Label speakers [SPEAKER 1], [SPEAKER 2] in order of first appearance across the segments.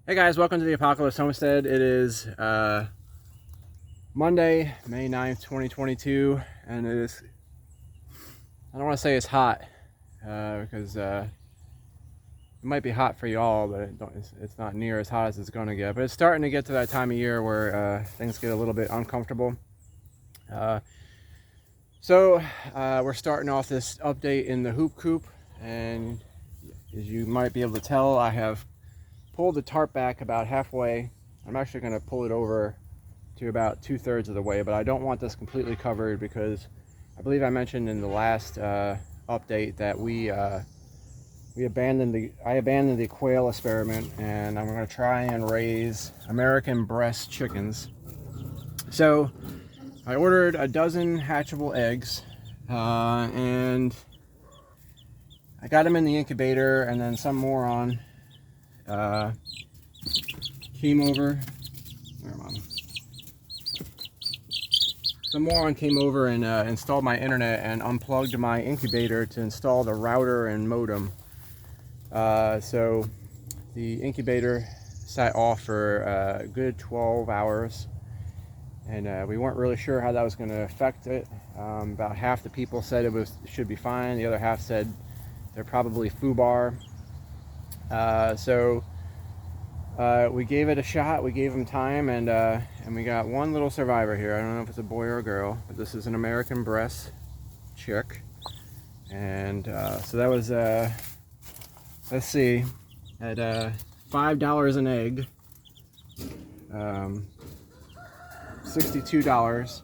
[SPEAKER 1] Hey guys, welcome to the Apocalypse Homestead. It is Monday, May 9th, 2022, and it is, I don't want to say it's hot, because it might be hot for y'all, but it's not near as hot as it's going to get. But it's starting to get to that time of year where things get a little bit uncomfortable. So we're starting off this update in the hoop coop, and as you might be able to tell, I have pulled the tarp back about halfway. I'm actually going to pull it over to about 2/3 of the way, but I don't want this completely covered because I believe I mentioned in the last update that I abandoned the quail experiment, and I'm going to try and raise American breast chickens. So I ordered a dozen hatchable eggs, and I got them in the incubator, and then some moron came over. Where am I? Some moron came over and installed my internet and unplugged my incubator to install the router and modem. So the incubator sat off for a good 12 hours, and we weren't really sure how that was going to affect it. About half the people said it should be fine. The other half said they're probably foobar. So we gave it a shot. We gave them time, and we got one little survivor here. I don't know if it's a boy or a girl, but this is an American breast chick. And so that was let's see, at $5 an egg, $62,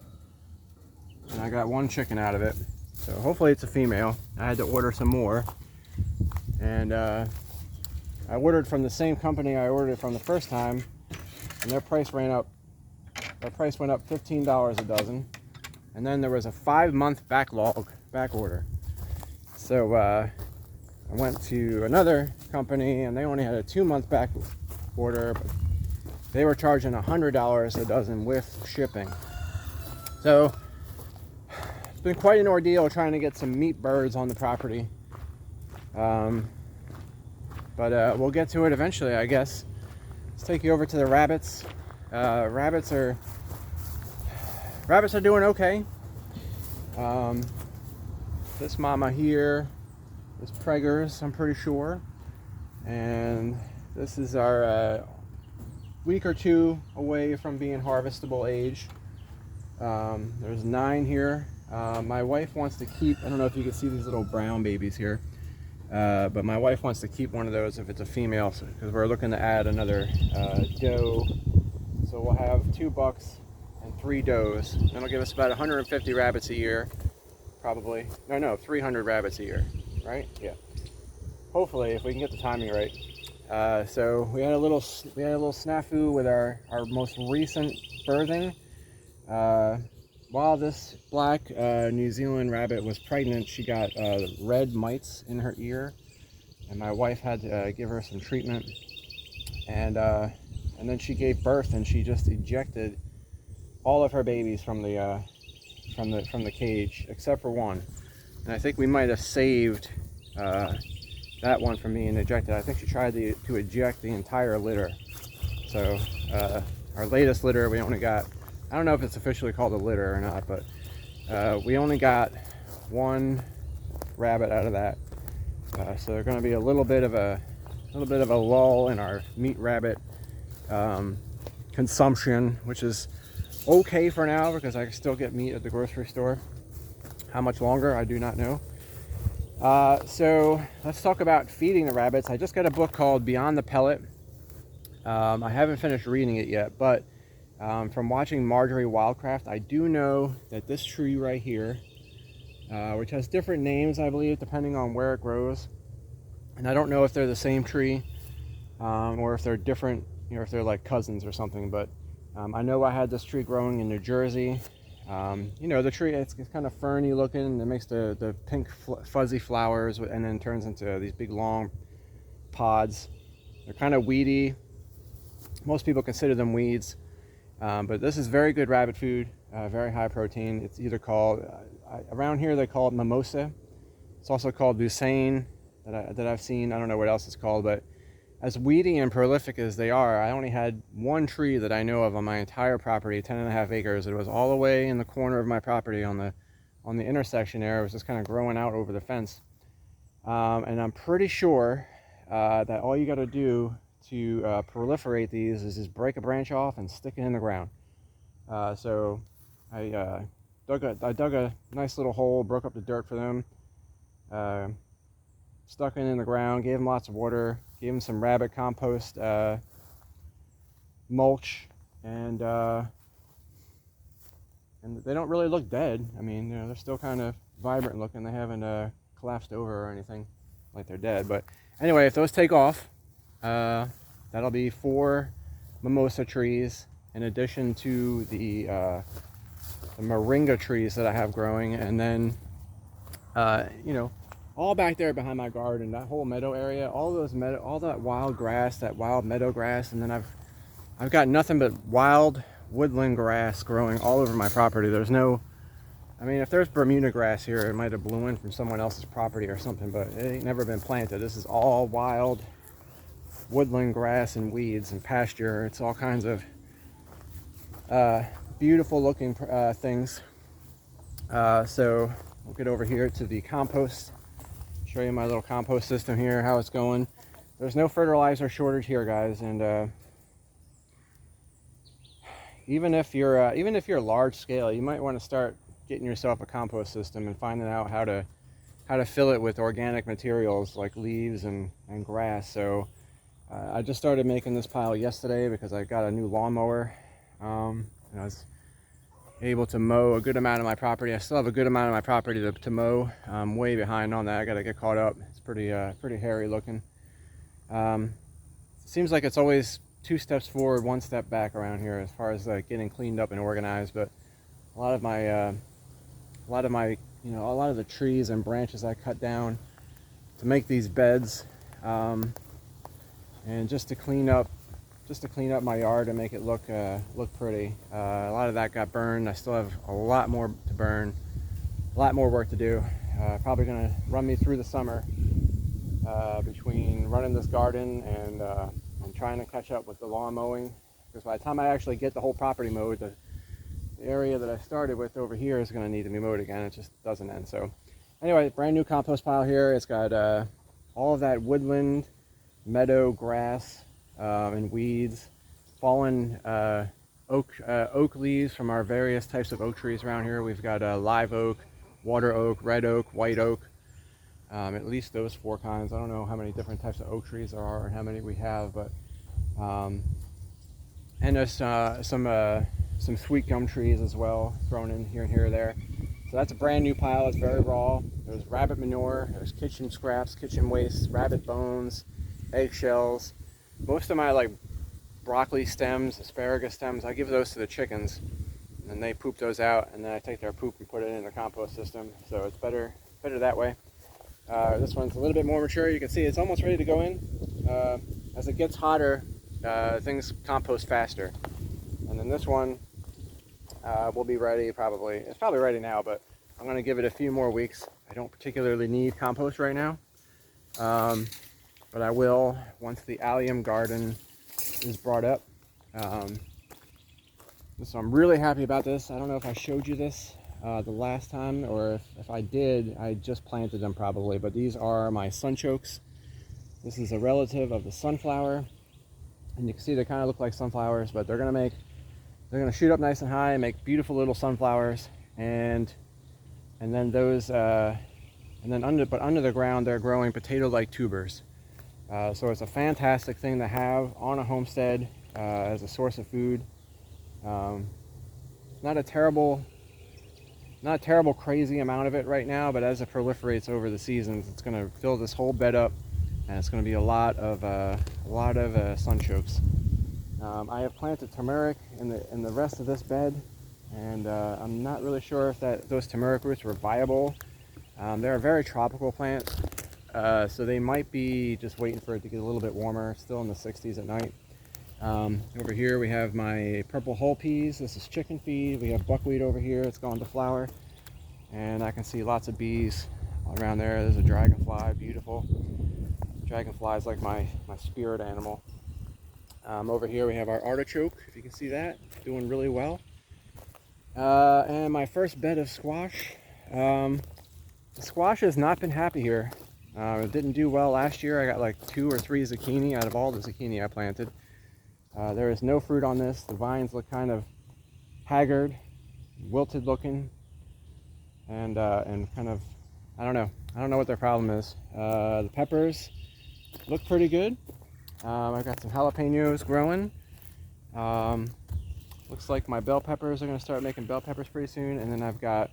[SPEAKER 1] and I got one chicken out of it. So hopefully it's a female. I had to order some more, and I ordered from the same company I ordered it from the first time, and their price went up $15 a dozen, and then there was a 5-month back order. So I went to another company, and they only had a 2-month back order, but they were charging $100 a dozen with shipping. So it's been quite an ordeal trying to get some meat birds on the property. But we'll get to it eventually, I guess. Let's take you over to the rabbits. Rabbits are doing okay. This mama here is preggers, I'm pretty sure. And this is our week or two away from being harvestable age. There's 9 here. My wife wants to keep, I don't know if you can see these little brown babies here. But my wife wants to keep one of those if it's a female, because we're looking to add another doe. So we'll have 2 bucks and 3 does. That'll give us about 150 rabbits a year, probably. No, 300 rabbits a year, right? Yeah. Hopefully, if we can get the timing right. So we had a little snafu with our most recent birthing. While this black New Zealand rabbit was pregnant, she got red mites in her ear, and my wife had to give her some treatment, and then she gave birth, and she just ejected all of her babies from the cage except for one. And I think we might have saved that one from being ejected. I think she tried to eject the entire litter. So our latest litter, we only got, I don't know if it's officially called a litter or not, but we only got 1 rabbit out of that. So there's going to be a little bit of a lull in our meat rabbit consumption, which is okay for now because I can still get meat at the grocery store. How much longer, I do not know. So let's talk about feeding the rabbits. I just got a book called Beyond the Pellet. I haven't finished reading it yet, but from watching Marjorie Wildcraft, I do know that this tree right here, which has different names, I believe, depending on where it grows, and I don't know if they're the same tree, or if they're different, if they're like cousins or something, but I know I had this tree growing in New Jersey. The tree, it's kind of ferny looking, and it makes the pink fuzzy flowers, and then turns into these big long pods. They're kind of weedy. Most people consider them weeds. But this is very good rabbit food, very high protein. It's either called, around here they call it mimosa. It's also called Lucerne that I've seen. I don't know what else it's called, but as weedy and prolific as they are, I only had one tree that I know of on my entire property, 10.5 acres. It was all the way in the corner of my property on the intersection there. It was just kind of growing out over the fence. And I'm pretty sure that all you got to do to proliferate these is just break a branch off and stick it in the ground. So I dug a nice little hole, broke up the dirt for them, stuck it in the ground, gave them lots of water, gave them some rabbit compost mulch, and they don't really look dead. I mean, you know, they're still kind of vibrant looking. They haven't collapsed over or anything like they're dead. But anyway, if those take off, that'll be 4 mimosa trees in addition to the moringa trees that I have growing. And then you know, all back there behind my garden, that whole meadow area, all that wild grass, that wild meadow grass, and then I've got nothing but wild woodland grass growing all over my property. There's no, I mean, if there's Bermuda grass here, it might have blew in from someone else's property or something, but it ain't never been planted. This is all wild woodland grass and weeds and pasture. It's all kinds of beautiful looking things. So we'll get over here to the compost, show you my little compost system here, how it's going. There's no fertilizer shortage here, guys, and even if you're large scale, you might want to start getting yourself a compost system and finding out how to fill it with organic materials like leaves and grass. So I just started making this pile yesterday because I got a new lawnmower, and I was able to mow a good amount of my property. I still have a good amount of my property to mow. I'm way behind on that. I got to get caught up. It's pretty hairy looking. Seems like it's always 2 steps forward, 1 step back around here as far as getting cleaned up and organized. But a lot of the trees and branches I cut down to make these beds, and just to clean up my yard and make it look pretty. A lot of that got burned. I still have a lot more to burn, a lot more work to do. Probably gonna run me through the summer between running this garden and trying to catch up with the lawn mowing, because by the time I actually get the whole property mowed, the area that I started with over here is going to need to be mowed again. It just doesn't end. So anyway, brand new compost pile here. It's got all of that woodland, meadow grass, and weeds, fallen oak leaves from our various types of oak trees around here. We've got live oak, water oak, red oak, white oak, at least those 4 kinds. I don't know how many different types of oak trees there are and how many we have, but and there's some sweet gum trees as well thrown in here and here or there. So that's a brand new pile. It's very raw. There's rabbit manure, there's kitchen scraps, kitchen waste, rabbit bones, eggshells. Most of my broccoli stems, asparagus stems, I give those to the chickens, and they poop those out, and then I take their poop and put it in the compost system. So it's better that way. This one's a little bit more mature. You can see it's almost ready to go in. As it gets hotter, things compost faster. And then this one will be ready probably. It's probably ready now, but I'm going to give it a few more weeks. I don't particularly need compost right now, but I will once the allium garden is brought up. So I'm really happy about this. I don't know if I showed you this the last time, or if I did, I just planted them probably, but these are my sunchokes. This is a relative of the sunflower, and you can see they kind of look like sunflowers, but they're gonna shoot up nice and high and make beautiful little sunflowers, and then those under the ground they're growing potato-like tubers. So it's a fantastic thing to have on a homestead as a source of food. Not a terrible crazy amount of it right now, but as it proliferates over the seasons, it's going to fill this whole bed up, and it's going to be a lot of sunchokes. I have planted turmeric in the rest of this bed, and I'm not really sure if those turmeric roots were viable. They're a very tropical plant, so they might be just waiting for it to get a little bit warmer. It's still in the 60s at night. Over here we have my purple hull peas. This is chicken feed. We have buckwheat over here. It's gone to flower, and I can see lots of bees around there. There's a dragonfly, beautiful Dragonfly is like my spirit animal. Over here we have our artichoke, if you can see that, doing really well. And my first bed of squash. The squash has not been happy here. It didn't do well last year. I got like 2 or 3 zucchini out of all the zucchini I planted. There is no fruit on this. The vines look kind of haggard, wilted looking, and kind of, I don't know what their problem is. The peppers look pretty good. I've got some jalapenos growing. Looks like my bell peppers are going to start making bell peppers pretty soon, and then I've got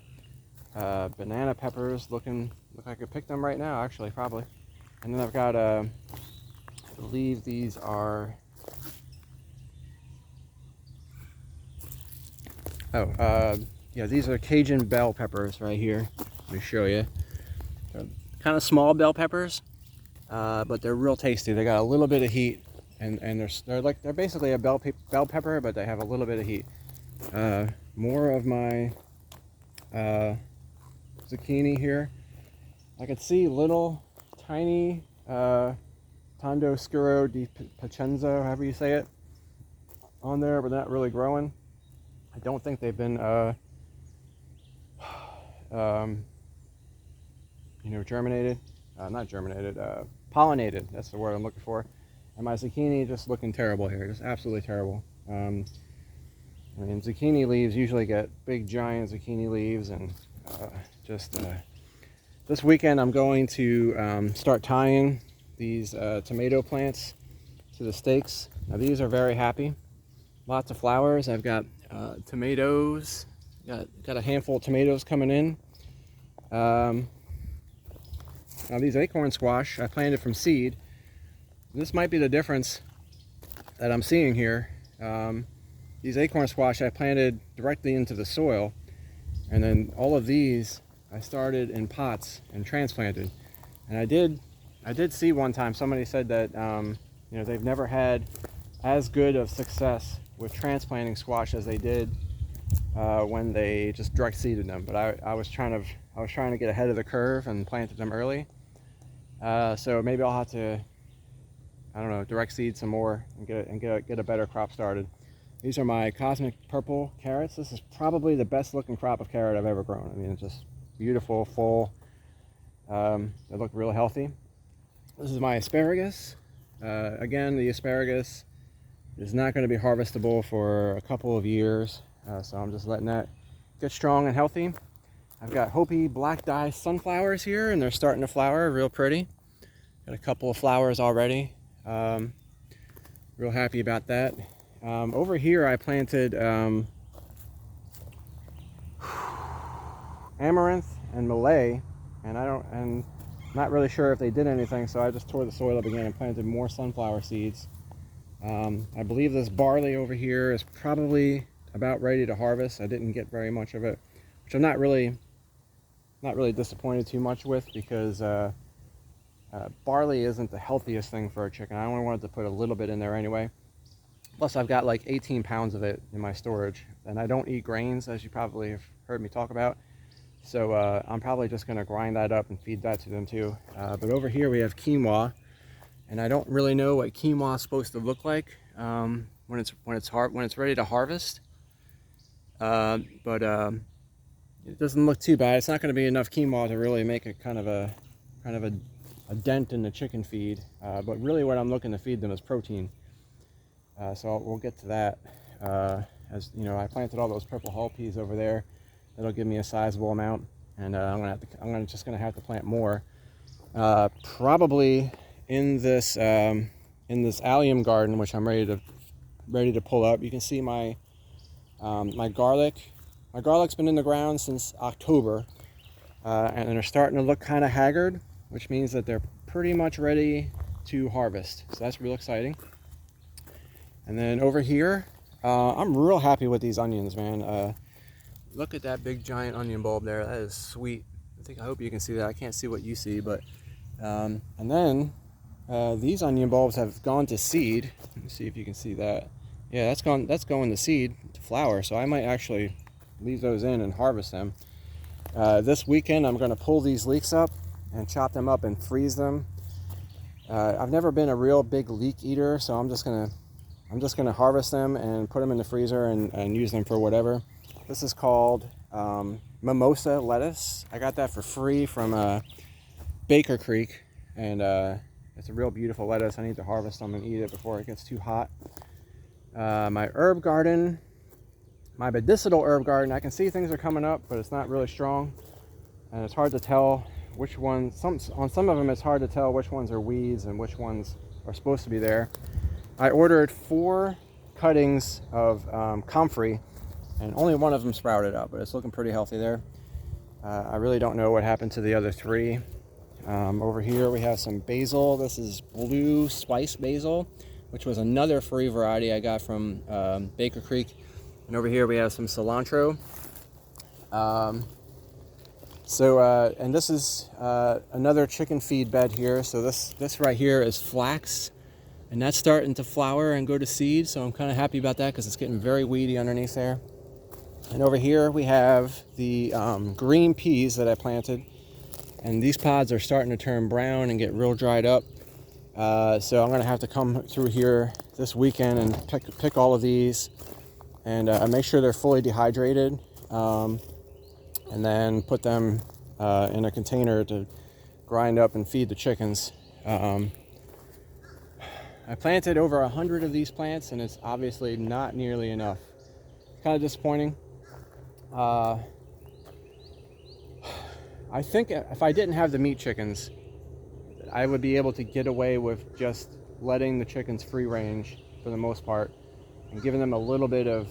[SPEAKER 1] banana peppers look like I could pick them right now, actually, probably. And then I've got I believe these are yeah, these are Cajun bell peppers right here. Let me show you. They're kind of small bell peppers, but they're real tasty. They got a little bit of heat, and they're basically a bell pepper, but they have a little bit of heat. More of my zucchini here. I can see little tiny Tondo Scuro di Picenzo, however you say it, on there, but not really growing. I don't think they've been germinated. Not germinated, pollinated. That's the word I'm looking for. And my zucchini just looking terrible here, just absolutely terrible. I mean, zucchini leaves usually get big giant zucchini leaves, and this weekend I'm going to start tying these tomato plants to the stakes. Now these are very happy. Lots of flowers. I've got tomatoes. Got a handful of tomatoes coming in. Now these acorn squash I planted from seed. This might be the difference that I'm seeing here. These acorn squash I planted directly into the soil, and then all of these I started in pots and transplanted. And I did see one time somebody said that they've never had as good of success with transplanting squash as they did when they just direct seeded them. But I was trying to get ahead of the curve and planted them early. So maybe I'll have to, I don't know, direct seed some more and get a better crop started. These are my cosmic purple carrots. This is probably the best looking crop of carrot I've ever grown. I mean, it's just beautiful, full. They look real healthy. This is my asparagus. Again, the asparagus is not going to be harvestable for a couple of years, so I'm just letting that get strong and healthy. I've got Hopi black dye sunflowers here, and they're starting to flower, real pretty. Got a couple of flowers already. Real happy about that. Over here I planted amaranth and Malay, and I'm not really sure if they did anything, so I just tore the soil up again and planted more sunflower seeds. I believe this barley over here is probably about ready to harvest. I didn't get very much of it, which I'm not really disappointed too much with, because barley isn't the healthiest thing for a chicken. I only wanted to put a little bit in there anyway. Plus I've got like 18 pounds of it in my storage, and I don't eat grains, as you probably have heard me talk about. So I'm probably just going to grind that up and feed that to them too. But over here we have quinoa, and I don't really know what quinoa is supposed to look like when it's ready to harvest. But it doesn't look too bad. It's not going to be enough quinoa to really make a kind of a dent in the chicken feed. But really, what I'm looking to feed them is protein. So we'll get to that. As you know, I planted all those purple hull peas over there. That'll give me a sizable amount, and I'm just gonna have to plant more. Probably in this allium garden, which I'm ready to pull up. You can see my my garlic. My garlic's been in the ground since October, and they're starting to look kind of haggard, which means that they're pretty much ready to harvest. So that's real exciting. And then over here, I'm real happy with these onions, man. Look at that big giant onion bulb there. That is sweet. I hope you can see that. I can't see what you see, but and then these onion bulbs have gone to seed. Let me see if you can see that. Yeah, that's going to seed, to flower. So I might actually leave those in and harvest them. This weekend I'm going to pull these leeks up and chop them up and freeze them. I've never been a real big leek eater, so I'm just gonna harvest them and put them in the freezer and use them for whatever. This is called Mimosa Lettuce. I got that for free from Baker Creek, and it's a real beautiful lettuce. I need to harvest them and eat it before it gets too hot. My herb garden, my medicinal herb garden, I can see things are coming up, but it's not really strong, and it's hard to tell which ones. On some of them it's hard to tell which ones are weeds and which ones are supposed to be there. I ordered 4 cuttings of comfrey, and only one of them sprouted up, but it's looking pretty healthy there. I really don't know what happened to the other 3. Over here we have some basil. This is blue spice basil, which was another free variety I got from Baker Creek. And over here we have some cilantro. And this is another chicken feed bed here. So this right here is flax, and that's starting to flower and go to seed. So I'm kind of happy about that because it's getting very weedy underneath there. And over here we have the green peas that I planted, and these pods are starting to turn brown and get real dried up. So I'm going to have to come through here this weekend and pick all of these and make sure they're fully dehydrated, and then put them in a container to grind up and feed the chickens. I planted over 100 of these plants, and it's obviously not nearly enough. Kind of disappointing. I think if I didn't have the meat chickens, I would be able to get away with just letting the chickens free range for the most part, and giving them a little bit of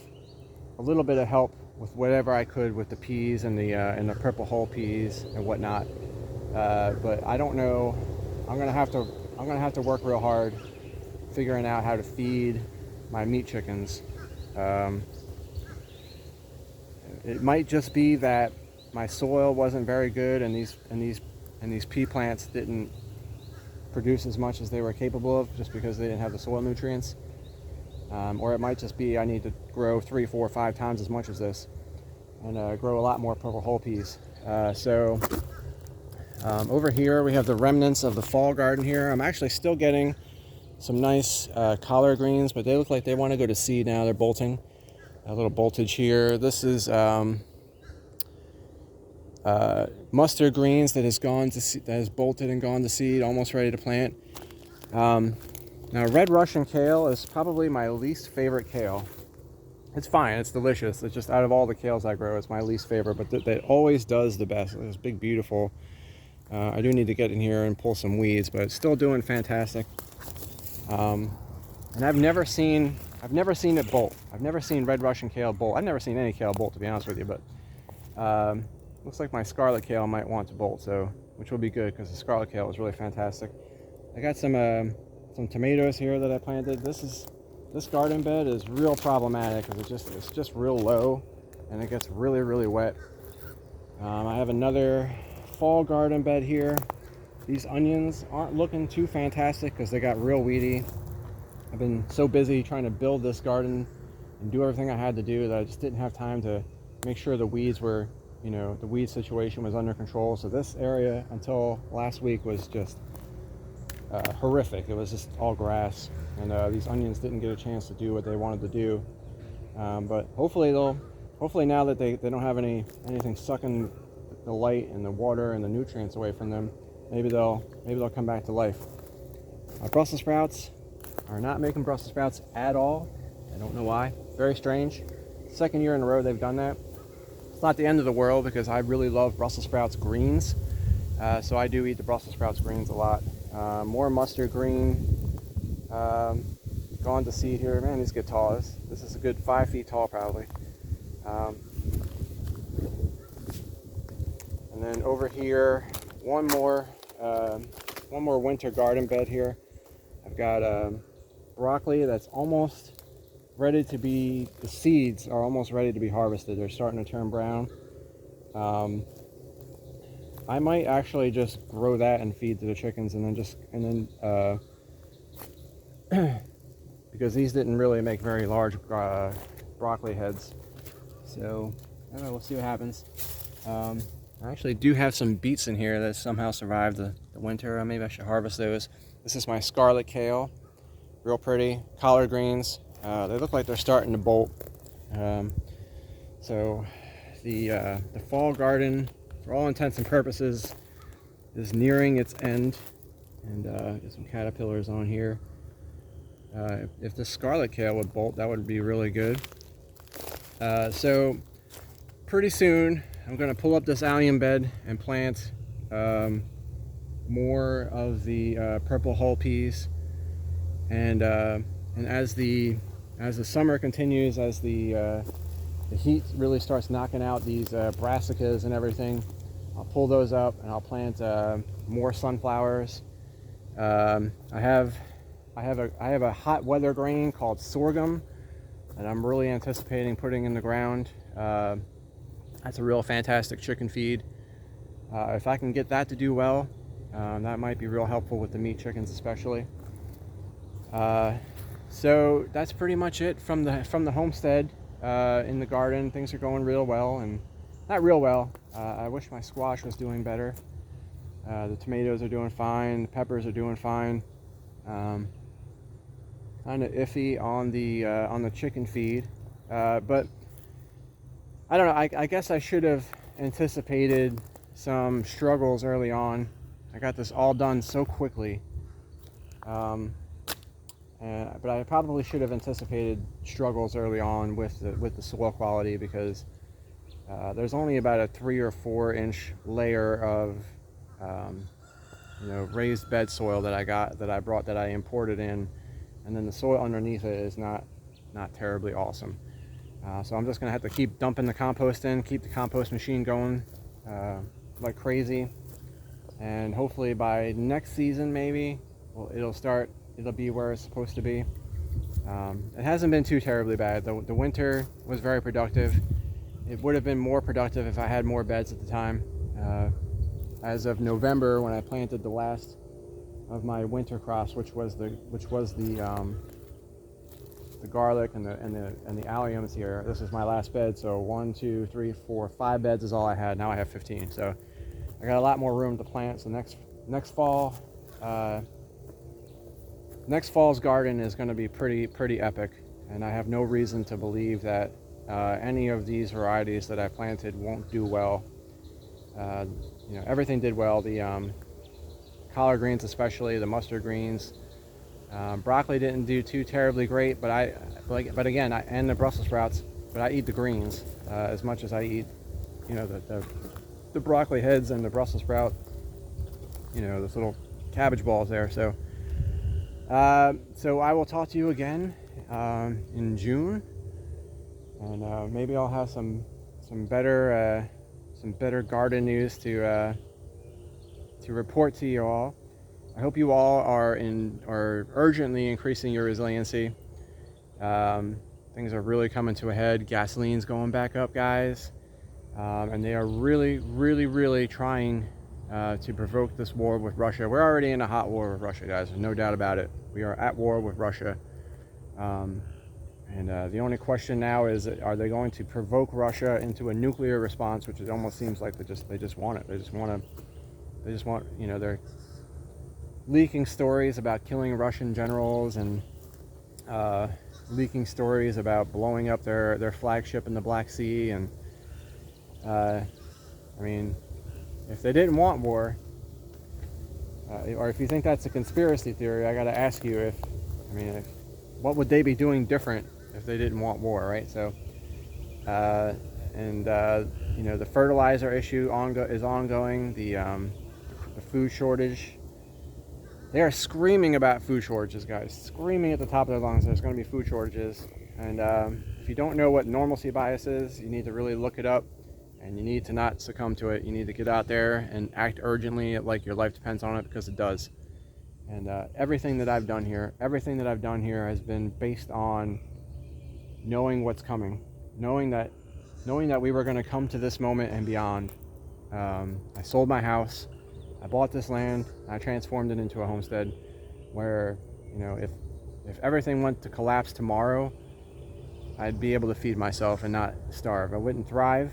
[SPEAKER 1] help with whatever I could with the peas and the purple hull peas and whatnot. But I don't know. I'm gonna have to work real hard figuring out how to feed my meat chickens. It might just be that my soil wasn't very good, and these pea plants didn't produce as much as they were capable of, just because they didn't have the soil nutrients. Or it might just be I need to grow 3, 4, 5 times as much as this, and grow a lot more purple hull peas. Over here we have the remnants of the fall garden here. I'm actually still getting some nice collard greens, but they look like they want to go to seed now. They're bolting. A little boltage here. This is mustard greens that has bolted and gone to seed, almost ready to plant. Now, red Russian kale is probably my least favorite kale. It's fine, it's delicious. It's just out of all the kales I grow, it's my least favorite, but that always does the best. It's big, beautiful. I do need to get in here and pull some weeds, but it's still doing fantastic. And I've never seen it bolt. I've never seen red Russian kale bolt. I've never seen any kale bolt, to be honest with you, but looks like my Scarlet Kale might want to bolt, which will be good because the Scarlet Kale is really fantastic. I got some tomatoes here that I planted. This garden bed is real problematic because it's just real low, and it gets really, really wet. I have another fall garden bed here. These onions aren't looking too fantastic because they got real weedy. I've been so busy trying to build this garden and do everything I had to do that I just didn't have time to make sure the weeds were, the weed situation was under control. So this area until last week was just horrific. It was just all grass, and these onions didn't get a chance to do what they wanted to do. But hopefully now that they don't have anything sucking the light and the water and the nutrients away from them, maybe they'll come back to life. Brussels sprouts are not making Brussels sprouts at all. I don't know why. Very strange. Second year in a row they've done that. It's not the end of the world because I really love Brussels sprouts greens. So I do eat the Brussels sprouts greens a lot. More mustard green. Gone to seed here. Man, these get tall. This is a good 5 feet tall probably. And then over here, one more winter garden bed here. I've got broccoli that's almost ready to be, the seeds are almost ready to be harvested. They're starting to turn brown. I might actually just grow that and feed to the chickens, and then because these didn't really make very large broccoli heads. So I don't know, we'll see what happens. I actually do have some beets in here that somehow survived the winter. Maybe I should harvest those. This is my Scarlet Kale. Real pretty. Collard greens. They look like they're starting to bolt. So the fall garden, for all intents and purposes, is nearing its end. And get some caterpillars on here. If the Scarlet Kale would bolt, that would be really good. So pretty soon I'm going to pull up this allium bed and plant more of the purple hull peas, and as the summer continues, as the heat really starts knocking out these brassicas and everything, I'll pull those up and I'll plant more sunflowers. I have a hot weather grain called sorghum that I'm really anticipating putting in the ground. That's a real fantastic chicken feed. If I can get that to do well, that might be real helpful with the meat chickens especially. So that's pretty much it from the homestead. In the garden, things are going real well, and not real well. I wish my squash was doing better. The tomatoes are doing fine. The peppers are doing fine. Kind of iffy on the chicken feed, but I don't know. I guess I should have anticipated some struggles early on. I got this all done so quickly, but I probably should have anticipated struggles early on with the soil quality, because there's only about a 3 or 4 inch layer of raised bed soil that I imported in, and then the soil underneath it is not terribly awesome. So I'm just gonna have to keep dumping the compost in, keep the compost machine going like crazy, and hopefully by next season maybe it'll be where it's supposed to be. It hasn't been too terribly bad. The winter was very productive. It would have been more productive if I had more beds at the time. As of November, when I planted the last of my winter crops, which was the garlic and the alliums here. This is my last bed. So 1, 2, 3, 4, 5 beds is all I had. Now I have 15. So I got a lot more room to plant. So next fall, next fall's garden is going to be pretty epic, and I have no reason to believe that any of these varieties that I planted won't do well. Everything did well. The collard greens, especially the mustard greens. Broccoli didn't do too terribly great, but again, and the Brussels sprouts. But I eat the greens as much as I eat, the broccoli heads and the Brussels sprout. Those little cabbage balls there. So I will talk to you again in June, and maybe I'll have some better garden news to report to you all. I hope you all are urgently increasing your resiliency. Things are really coming to a head. Gasoline's going back up, guys, and they are really trying to provoke this war with Russia. We're already in a hot war with Russia, guys. There's no doubt about it. We are at war with Russia, and the only question now is, are they going to provoke Russia into a nuclear response? Which it almost seems like they just want it. They just want. They're leaking stories about killing Russian generals, and leaking stories about blowing up their flagship in the Black Sea. And if they didn't want war, or if you think that's a conspiracy theory, I got to ask you what would they be doing different if they didn't want war, right? So, the fertilizer issue is ongoing. The food shortage. They are screaming about food shortages, guys. Screaming at the top of their lungs. There's going to be food shortages. And if you don't know what normalcy bias is, you need to really look it up. And you need to not succumb to it. You need to get out there and act urgently, like your life depends on it, because it does. And everything that I've done here has been based on knowing what's coming, knowing that we were going to come to this moment and beyond. I sold my house. I bought this land. I transformed it into a homestead where, if everything went to collapse tomorrow, I'd be able to feed myself and not starve. I wouldn't thrive.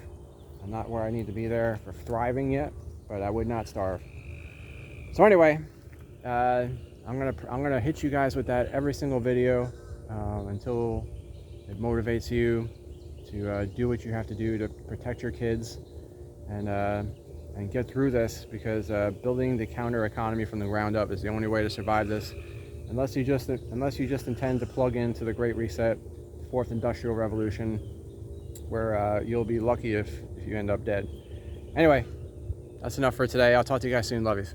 [SPEAKER 1] I'm not where I need to be there for thriving yet, but I would not starve. So anyway, I I'm gonna hit you guys with that every single video until it motivates you to do what you have to do to protect your kids and get through this, because building the counter economy from the ground up is the only way to survive this, unless you just intend to plug into the Great Reset, Fourth Industrial Revolution, where you'll be lucky if you end up dead. Anyway, that's enough for today. I'll talk to you guys soon. Love you.